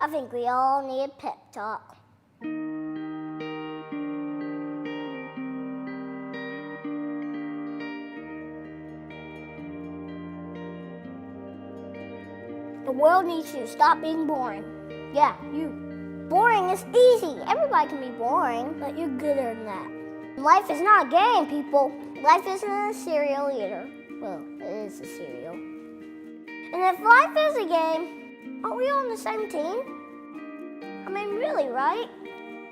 I think we all need a pep talk. The world needs you to stop being boring. Yeah, you. Boring is easy. Everybody can be boring, but you're gooder than that. Life is not a game, people. Life isn't a cereal either. Well, it is a cereal. And if life is a game, aren't we all on the same team? I mean, really, right?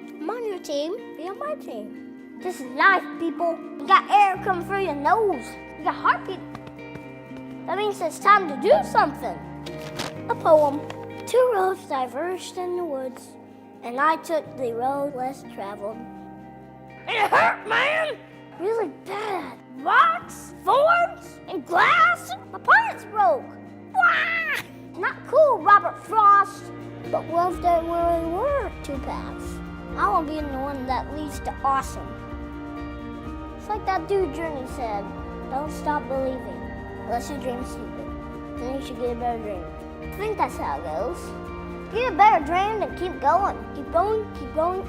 I'm on your team. Be on my team. This is life, people. You got air coming through your nose. You got heartbeat. That means it's time to do something. A poem. 2 roads diverged in the woods, and I took the road less traveled. It hurt, man! Really bad. Rocks, thorns, and glass. My pants broke. Wah! Not cool, Robert Frost. But what if there really were 2 paths? I want to be in the one that leads to awesome. It's like that dude Journey said, don't stop believing unless you dream stupid. Then you should get a better dream. I think that's how it goes. Get a better dream and keep going. Keep going,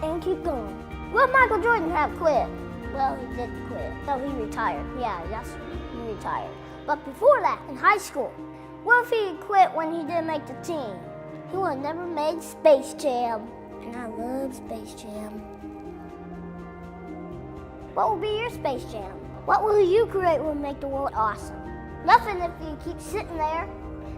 and keep going. Will Michael Jordan have quit? Well, he did quit. No, he retired. Yeah, he retired. But before that, in high school, what if he quit when he didn't make the team? He would have never made Space Jam. And I love Space Jam. What will be your Space Jam? What will you create will make the world awesome? Nothing if you keep sitting there.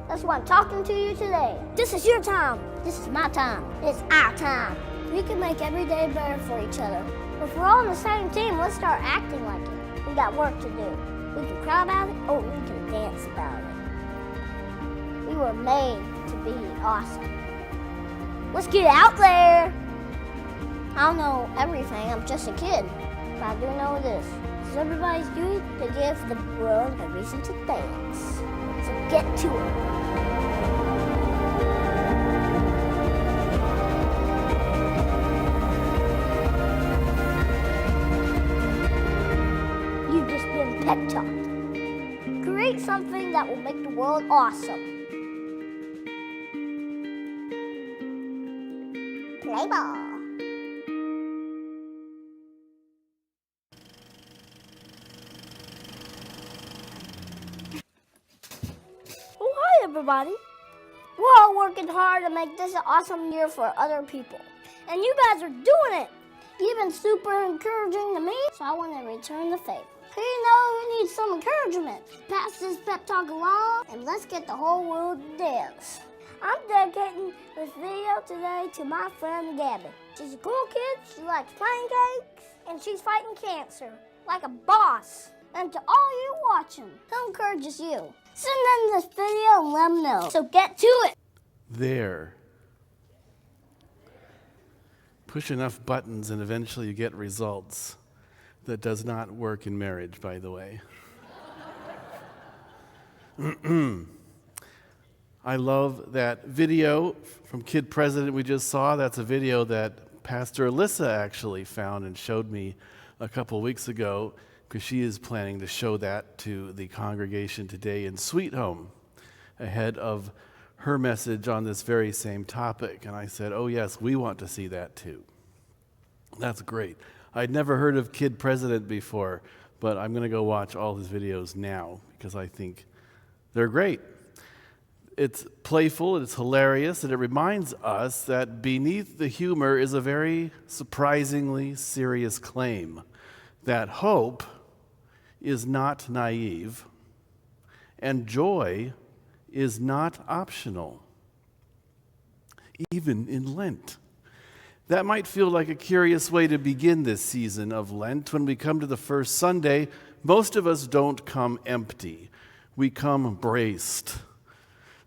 That's why I'm talking to you today. This is your time. This is my time. It's our time. We can make every day better for each other. If we're all on the same team, let's start acting like it. We got work to do. We can cry about it, or we can dance about it. We were made to be awesome. Let's get out there. I don't know everything. I'm just a kid. But I do know this. It's everybody's duty to give the world a reason to dance. So get to it. You've just been pep talked. Create something that will make the world awesome. Play ball. Oh, hi, everybody. We're all working hard to make this an awesome year for other people. And you guys are doing it. You've been super encouraging to me, so I want to return the favor. Who you know who needs some encouragement? Pass this pep talk along, and let's get the whole world to dance. I'm dedicating this video today to my friend Gabby. She's a cool kid, she likes pancakes, and she's fighting cancer like a boss. And to all you watching, who encourages you? Send them this video and let them know. So get to it. There. Push enough buttons and eventually you get results. That does not work in marriage, by the way. I love that video from Kid President we just saw. That's a video that Pastor Alyssa actually found and showed me a couple weeks ago because she is planning to show that to the congregation today in Sweet Home ahead of her message on this very same topic. And I said, oh yes, we want to see that too. That's great. I'd never heard of Kid President before, but I'm going to go watch all his videos now because I think they're great. It's playful, it's hilarious, and it reminds us that beneath the humor is a very surprisingly serious claim that hope is not naive and joy is not optional, even in Lent. That might feel like a curious way to begin this season of Lent. When we come to the first Sunday, most of us don't come empty. We come braced.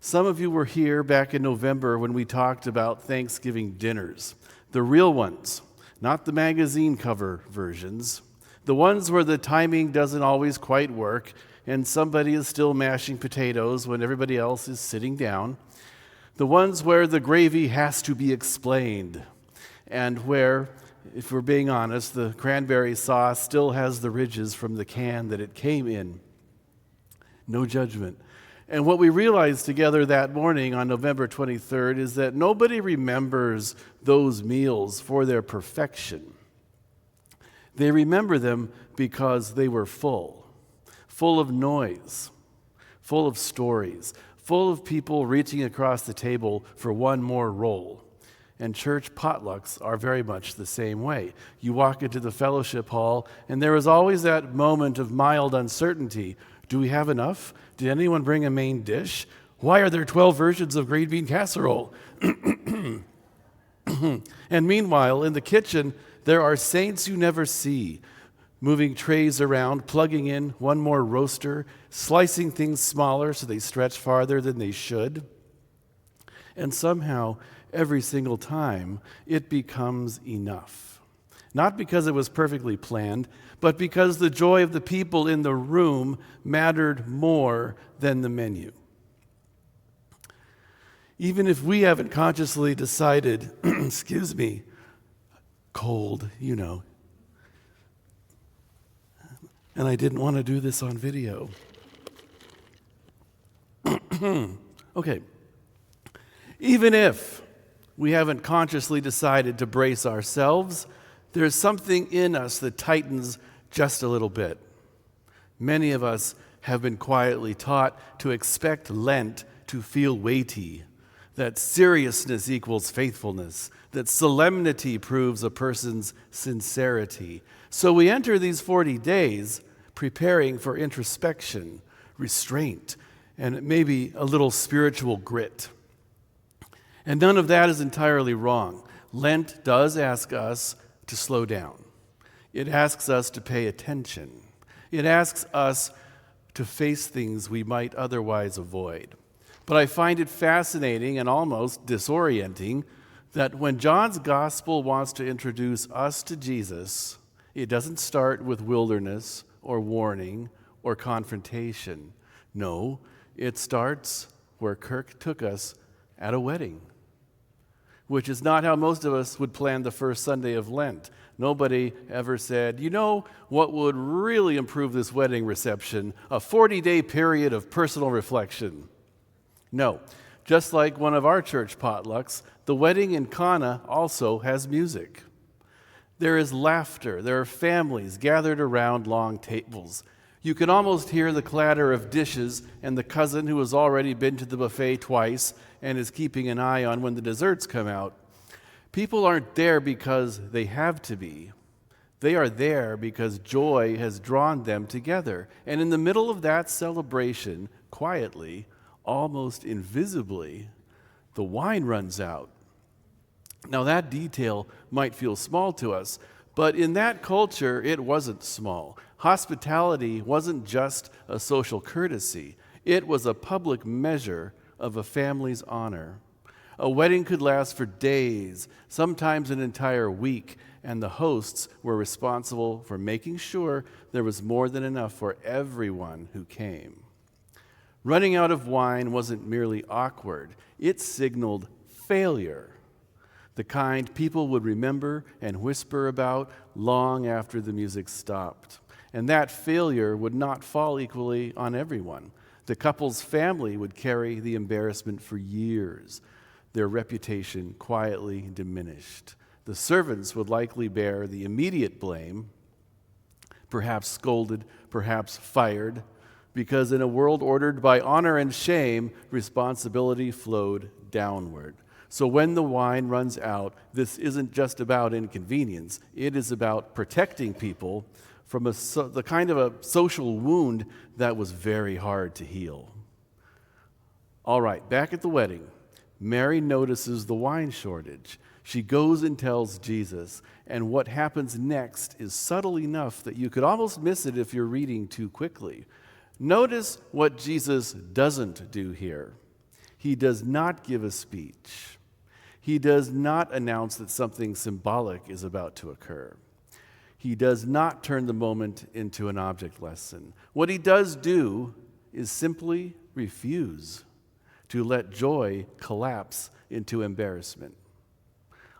Some of you were here back in November when we talked about Thanksgiving dinners, the real ones, not the magazine cover versions, the ones where the timing doesn't always quite work and somebody is still mashing potatoes when everybody else is sitting down, the ones where the gravy has to be explained, and where, if we're being honest, the cranberry sauce still has the ridges from the can that it came in. No judgment. And what we realized together that morning on November 23rd is that nobody remembers those meals for their perfection. They remember them because they were full of noise, full of stories, full of people reaching across the table for one more roll. And church potlucks are very much the same way. You walk into the fellowship hall, and there is always that moment of mild uncertainty. Do we have enough? Did anyone bring a main dish? Why are there 12 versions of green bean casserole? And meanwhile, in the kitchen, there are saints you never see, moving trays around, plugging in one more roaster, slicing things smaller so they stretch farther than they should. And somehow, every single time, it becomes enough. Not because it was perfectly planned, but because the joy of the people in the room mattered more than the menu. Even if we haven't consciously decided, excuse me, cold, you know. And I didn't want to do this on video. Okay. Even if we haven't consciously decided to brace ourselves, there's something in us that tightens just a little bit. Many of us have been quietly taught to expect Lent to feel weighty, that seriousness equals faithfulness, that solemnity proves a person's sincerity. So we enter these 40 days preparing for introspection, restraint, and maybe a little spiritual grit. And none of that is entirely wrong. Lent does ask us to slow down. It asks us to pay attention. It asks us to face things we might otherwise avoid. But I find it fascinating and almost disorienting that when John's gospel wants to introduce us to Jesus, it doesn't start with wilderness or warning or confrontation. No, it starts where Kirk took us at a wedding, which is not how most of us would plan the first Sunday of Lent. Nobody ever said, you know what would really improve this wedding reception? A 40-day period of personal reflection. No, just like one of our church potlucks, the wedding in Cana also has music. There is laughter. There are families gathered around long tables. You can almost hear the clatter of dishes and the cousin who has already been to the buffet twice and is keeping an eye on when the desserts come out. People aren't there because they have to be. They are there because joy has drawn them together. And in the middle of that celebration, quietly, almost invisibly, the wine runs out. Now that detail might feel small to us, but in that culture, it wasn't small. Hospitality wasn't just a social courtesy. It was a public measure of a family's honor. A wedding could last for days, sometimes an entire week, and the hosts were responsible for making sure there was more than enough for everyone who came. Running out of wine wasn't merely awkward, it signaled failure, the kind people would remember and whisper about long after the music stopped. And that failure would not fall equally on everyone. The couple's family would carry the embarrassment for years, their reputation quietly diminished. The servants would likely bear the immediate blame, perhaps scolded, perhaps fired, because in a world ordered by honor and shame, responsibility flowed downward. So when the wine runs out, this isn't just about inconvenience. It is about protecting people from the kind of a social wound that was very hard to heal. All right, back at the wedding, Mary notices the wine shortage. She goes and tells Jesus, and what happens next is subtle enough that you could almost miss it if you're reading too quickly. Notice what Jesus doesn't do here. He does not give a speech. He does not announce that something symbolic is about to occur. He does not turn the moment into an object lesson. What he does do is simply refuse to let joy collapse into embarrassment.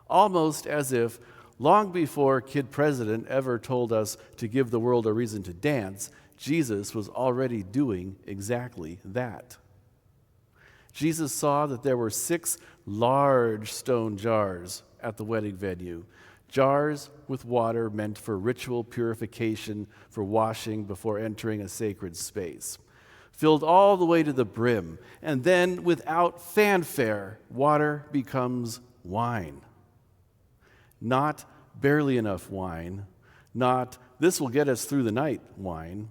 Almost as if long before Kid President ever told us to give the world a reason to dance, Jesus was already doing exactly that. Jesus saw that there were 6 large stone jars at the wedding venue, jars with water meant for ritual purification, for washing before entering a sacred space, filled all the way to the brim. And then, without fanfare, water becomes wine. Not barely enough wine, not this will get us through the night wine.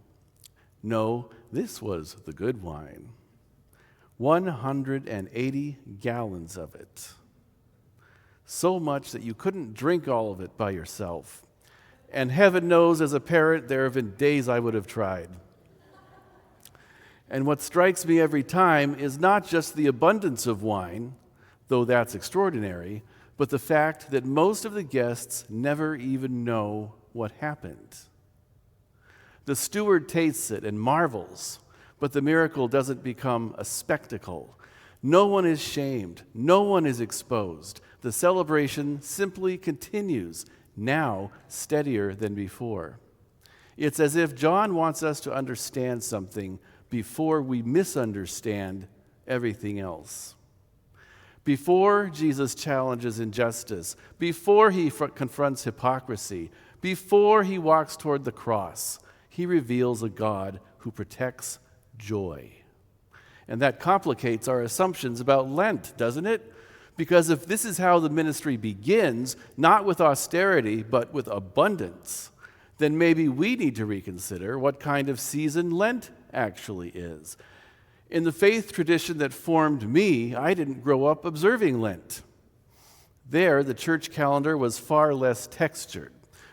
No, this was the good wine. 180 gallons of it. So much that you couldn't drink all of it by yourself. And heaven knows, as a parent, there have been days I would have tried. And what strikes me every time is not just the abundance of wine, though that's extraordinary, but the fact that most of the guests never even know what happened. The steward tastes it and marvels, but the miracle doesn't become a spectacle. No one is shamed. No one is exposed. The celebration simply continues, now steadier than before. It's as if John wants us to understand something before we misunderstand everything else. Before Jesus challenges injustice, before he confronts hypocrisy, before he walks toward the cross, he reveals a God who protects joy. And that complicates our assumptions about Lent, doesn't it? Because if this is how the ministry begins, not with austerity, but with abundance, then maybe we need to reconsider what kind of season Lent actually is. In the faith tradition that formed me, I didn't grow up observing Lent. There, the church calendar was far less textured.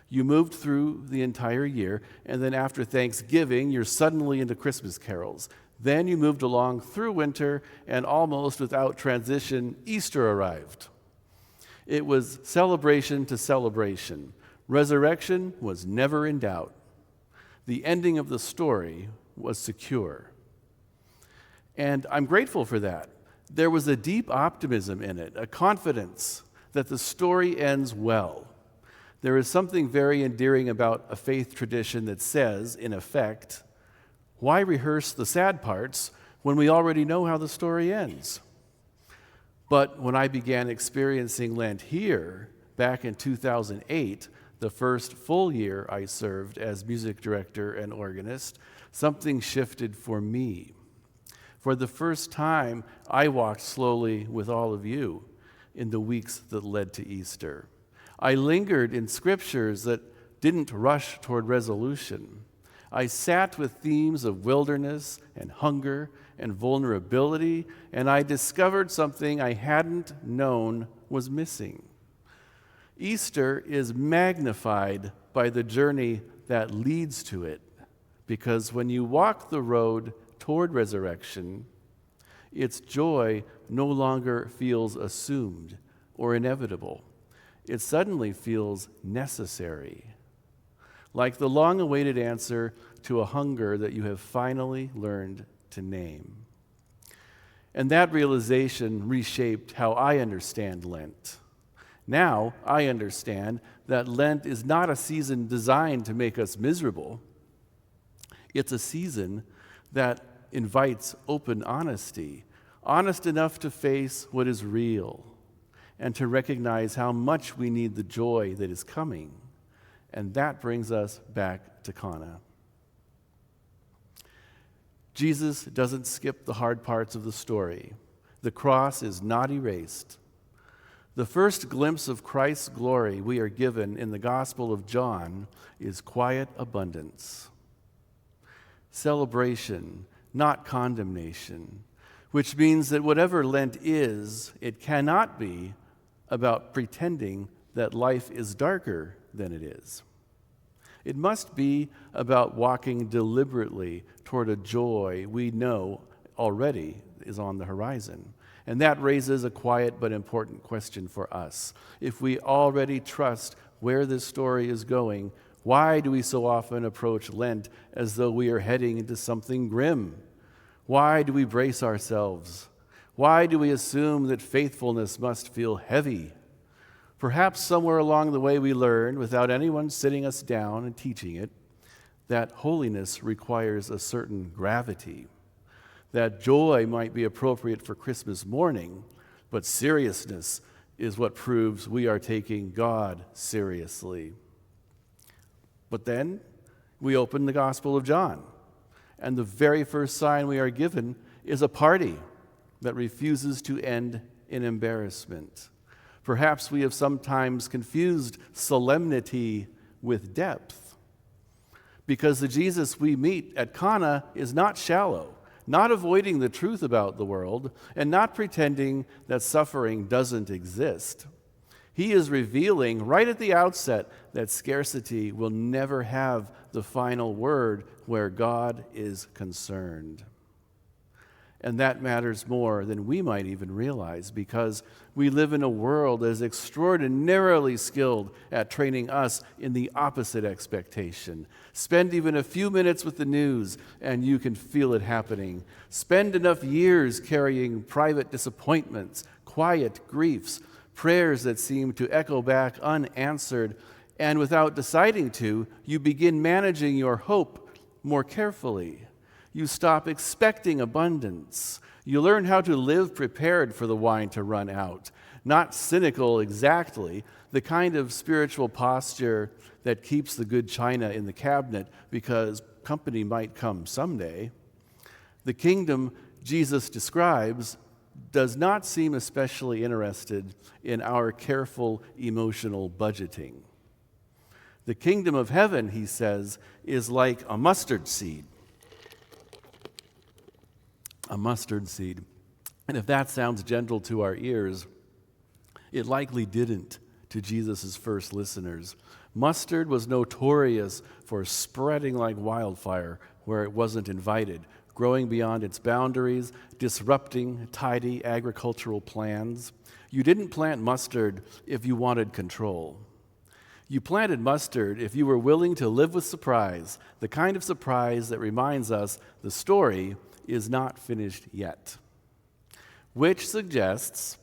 You moved through the entire year, and then after Thanksgiving, you're suddenly into Christmas carols. Then you moved along through winter, and almost without transition, Easter arrived. It was celebration to celebration. Resurrection was never in doubt. The ending of the story was secure. And I'm grateful for that. There was a deep optimism in it, a confidence that the story ends well. There is something very endearing about a faith tradition that says, in effect, why rehearse the sad parts when we already know how the story ends? But when I began experiencing Lent here, back in 2008, the first full year I served as music director and organist, something shifted for me. For the first time, I walked slowly with all of you in the weeks that led to Easter. I lingered in scriptures that didn't rush toward resolution. I sat with themes of wilderness and hunger and vulnerability, and I discovered something I hadn't known was missing. Easter is magnified by the journey that leads to it, because when you walk the road toward resurrection, its joy no longer feels assumed or inevitable. It suddenly feels necessary, like the long-awaited answer to a hunger that you have finally learned to name. And that realization reshaped how I understand Lent. Now I understand that Lent is not a season designed to make us miserable. It's a season that invites open honesty, honest enough to face what is real, and to recognize how much we need the joy that is coming. And that brings us back to Cana. Jesus doesn't skip the hard parts of the story. The cross is not erased. The first glimpse of Christ's glory we are given in the Gospel of John is quiet abundance. Celebration, not condemnation, which means that whatever Lent is, it cannot be about pretending that life is darker than it is. It must be about walking deliberately toward a joy we know already is on the horizon. And that raises a quiet but important question for us. If we already trust where this story is going, why do we so often approach Lent as though we are heading into something grim? Why do we brace ourselves? Why do we assume that faithfulness must feel heavy? Perhaps somewhere along the way we learned, without anyone sitting us down and teaching it, that holiness requires a certain gravity, That joy might be appropriate for Christmas morning, but seriousness is what proves we are taking God seriously. But then we open the Gospel of John, and the very first sign we are given is a party that refuses to end in embarrassment. Perhaps we have sometimes confused solemnity with depth, because the Jesus we meet at Cana is not shallow, not avoiding the truth about the world, and not pretending that suffering doesn't exist. He is revealing right at the outset that scarcity will never have the final word where God is concerned. And that matters more than we might even realize, because we live in a world that is extraordinarily skilled at training us in the opposite expectation. Spend even a few minutes with the news and you can feel it happening. Spend enough years carrying private disappointments, quiet griefs, prayers that seem to echo back unanswered, and without deciding to, you begin managing your hope more carefully. You stop expecting abundance. You learn how to live prepared for the wine to run out. Not cynical exactly, the kind of spiritual posture that keeps the good china in the cabinet because company might come someday. The kingdom Jesus describes does not seem especially interested in our careful emotional budgeting. The kingdom of heaven, he says, is like a mustard seed. A mustard seed. And if that sounds gentle to our ears, it likely didn't to Jesus' first listeners. Mustard was notorious for spreading like wildfire where it wasn't invited, growing beyond its boundaries, disrupting tidy agricultural plans. You didn't plant mustard if you wanted control. You planted mustard if you were willing to live with surprise, the kind of surprise that reminds us the story is not finished yet, which suggests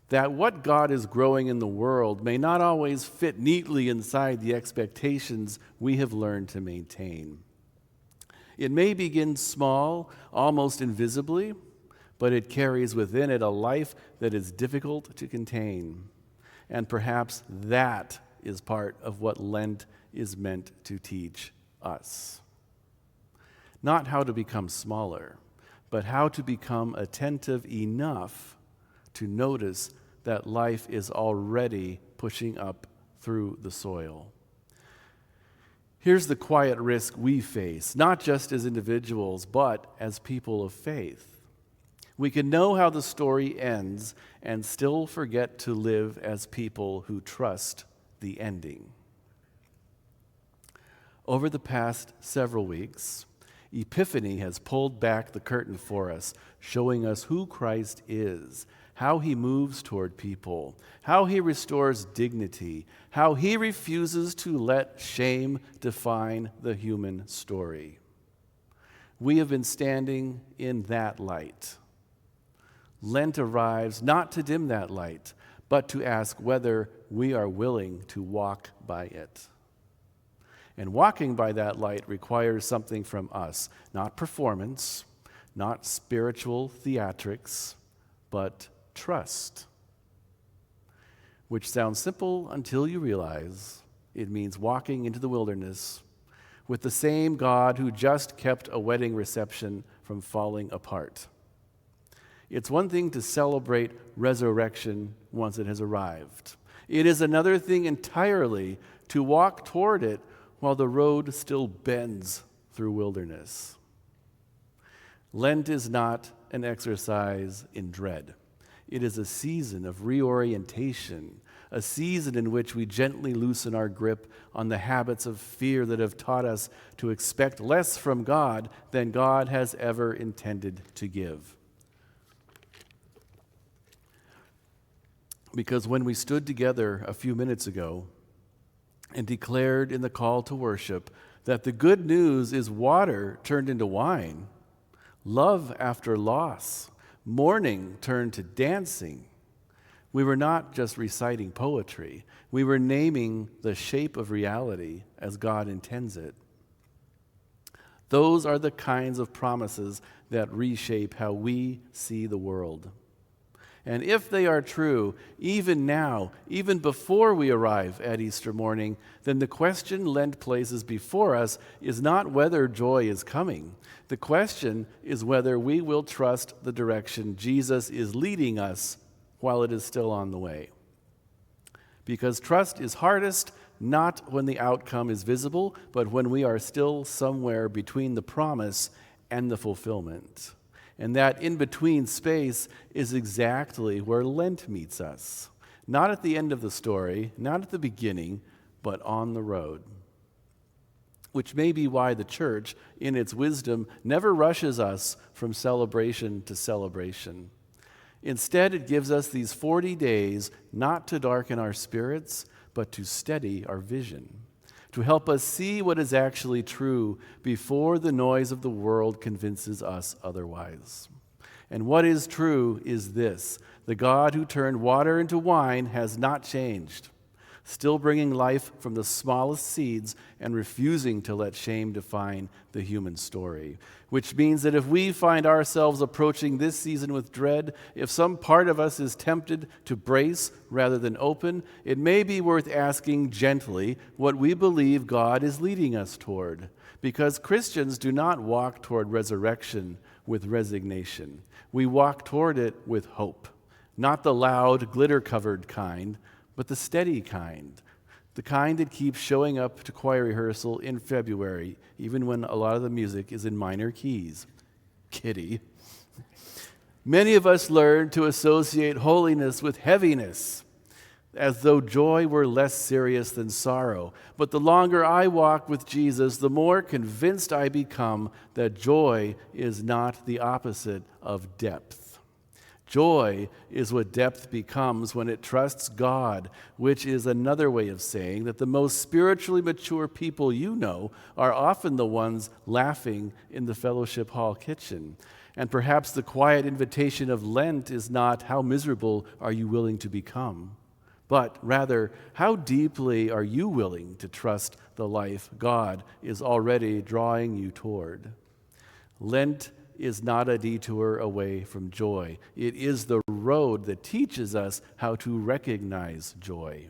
that what God is growing in the world may not always fit neatly inside the expectations we have learned to maintain. It may begin small, almost invisibly, but it carries within it a life that is difficult to contain. And perhaps that is part of what Lent is meant to teach us. Not how to become smaller, but how to become attentive enough to notice that life is already pushing up through the soil. Here's the quiet risk we face, not just as individuals, but as people of faith. We can know how the story ends and still forget to live as people who trust the ending. Over the past several weeks, Epiphany has pulled back the curtain for us, showing us who Christ is, how he moves toward people, how he restores dignity, how he refuses to let shame define the human story. We have been standing in that light. Lent arrives not to dim that light, but to ask whether we are willing to walk by it. And walking by that light requires something from us, not performance, not spiritual theatrics, but trust. Which sounds simple until you realize it means walking into the wilderness with the same God who just kept a wedding reception from falling apart. It's one thing to celebrate resurrection once it has arrived. It is another thing entirely to walk toward it while the road still bends through wilderness. Lent is not an exercise in dread. It is a season of reorientation, a season in which we gently loosen our grip on the habits of fear that have taught us to expect less from God than God has ever intended to give. Because when we stood together a few minutes ago and declared in the call to worship that the good news is water turned into wine, love after loss, mourning turned to dancing, we were not just reciting poetry. We were naming the shape of reality as God intends it. Those are the kinds of promises that reshape how we see the world. And if they are true, even now, even before we arrive at Easter morning, then the question Lent places before us is not whether joy is coming. The question is whether we will trust the direction Jesus is leading us while it is still on the way. Because trust is hardest not when the outcome is visible, but when we are still somewhere between the promise and the fulfillment. And that in-between space is exactly where Lent meets us. Not at the end of the story, not at the beginning, but on the road. Which may be why the church, in its wisdom, never rushes us from celebration to celebration. Instead, it gives us these 40 days not to darken our spirits, but to steady our vision, to help us see what is actually true before the noise of the world convinces us otherwise. And what is true is this: the God who turned water into wine has not changed, still bringing life from the smallest seeds and refusing to let shame define the human story. Which means that if we find ourselves approaching this season with dread, if some part of us is tempted to brace rather than open, it may be worth asking gently what we believe God is leading us toward. Because Christians do not walk toward resurrection with resignation. We walk toward it with hope. Not the loud, glitter-covered kind, but the steady kind. The kind that keeps showing up to choir rehearsal in February, even when a lot of the music is in minor keys. Kitty. Many of us learn to associate holiness with heaviness, as though joy were less serious than sorrow. But the longer I walk with Jesus, the more convinced I become that joy is not the opposite of depth. Joy is what depth becomes when it trusts God, which is another way of saying that the most spiritually mature people you know are often the ones laughing in the fellowship hall kitchen. And perhaps the quiet invitation of Lent is not how miserable are you willing to become, but rather how deeply are you willing to trust the life God is already drawing you toward. Lent is not a detour away from joy. It is the road that teaches us how to recognize joy.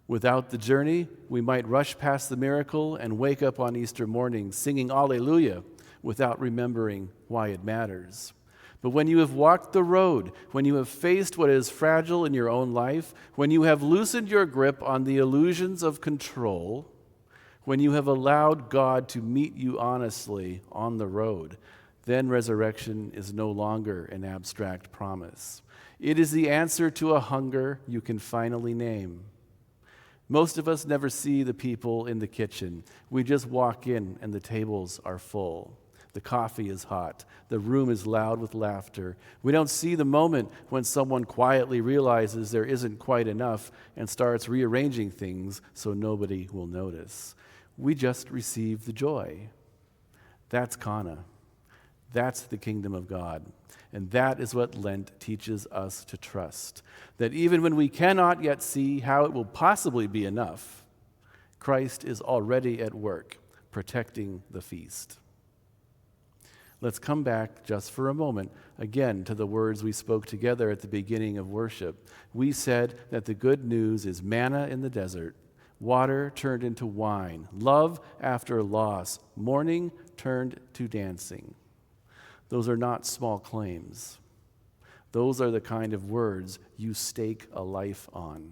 Without the journey, we might rush past the miracle and wake up on Easter morning singing Alleluia without remembering why it matters. But when you have walked the road, when you have faced what is fragile in your own life, when you have loosened your grip on the illusions of control, when you have allowed God to meet you honestly on the road, then resurrection is no longer an abstract promise. It is the answer to a hunger you can finally name. Most of us never see the people in the kitchen. We just walk in and the tables are full. The coffee is hot. The room is loud with laughter. We don't see the moment when someone quietly realizes there isn't quite enough and starts rearranging things so nobody will notice. We just receive the joy. That's Kana. That's the kingdom of God. And that is what Lent teaches us to trust. That even when we cannot yet see how it will possibly be enough, Christ is already at work protecting the feast. Let's come back just for a moment again to the words we spoke together at the beginning of worship. We said that the good news is manna in the desert, water turned into wine, love after loss, mourning turned to dancing. Those are not small claims. Those are the kind of words you stake a life on.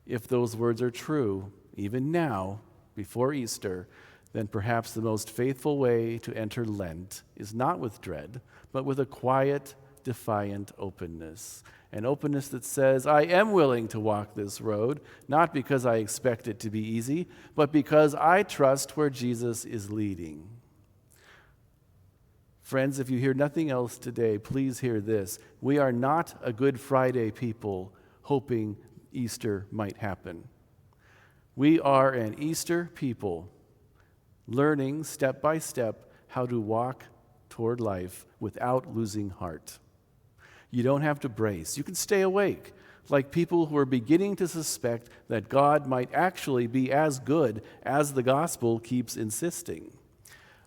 If those words are true, even now, before Easter, then perhaps the most faithful way to enter Lent is not with dread, but with a quiet, defiant openness. An openness that says, I am willing to walk this road, not because I expect it to be easy, but because I trust where Jesus is leading. Friends, if you hear nothing else today, please hear this. We are not a Good Friday people hoping Easter might happen. We are an Easter people learning step by step how to walk toward life without losing heart. You don't have to brace. You can stay awake, like people who are beginning to suspect that God might actually be as good as the gospel keeps insisting.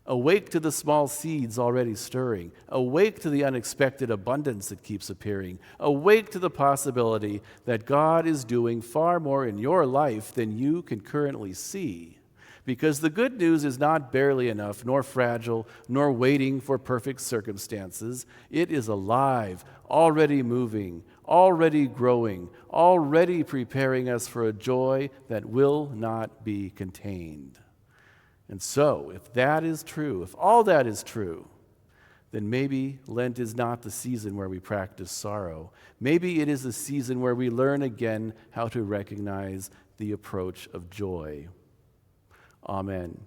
Awake to the small seeds already stirring. Awake to the unexpected abundance that keeps appearing. Awake to the possibility that God is doing far more in your life than you can currently see. Because the good news is not barely enough, nor fragile, nor waiting for perfect circumstances. It is alive, already moving, already growing, already preparing us for a joy that will not be contained. And so, if that is true, if all that is true, then maybe Lent is not the season where we practice sorrow. Maybe it is a season where we learn again how to recognize the approach of joy. Amen.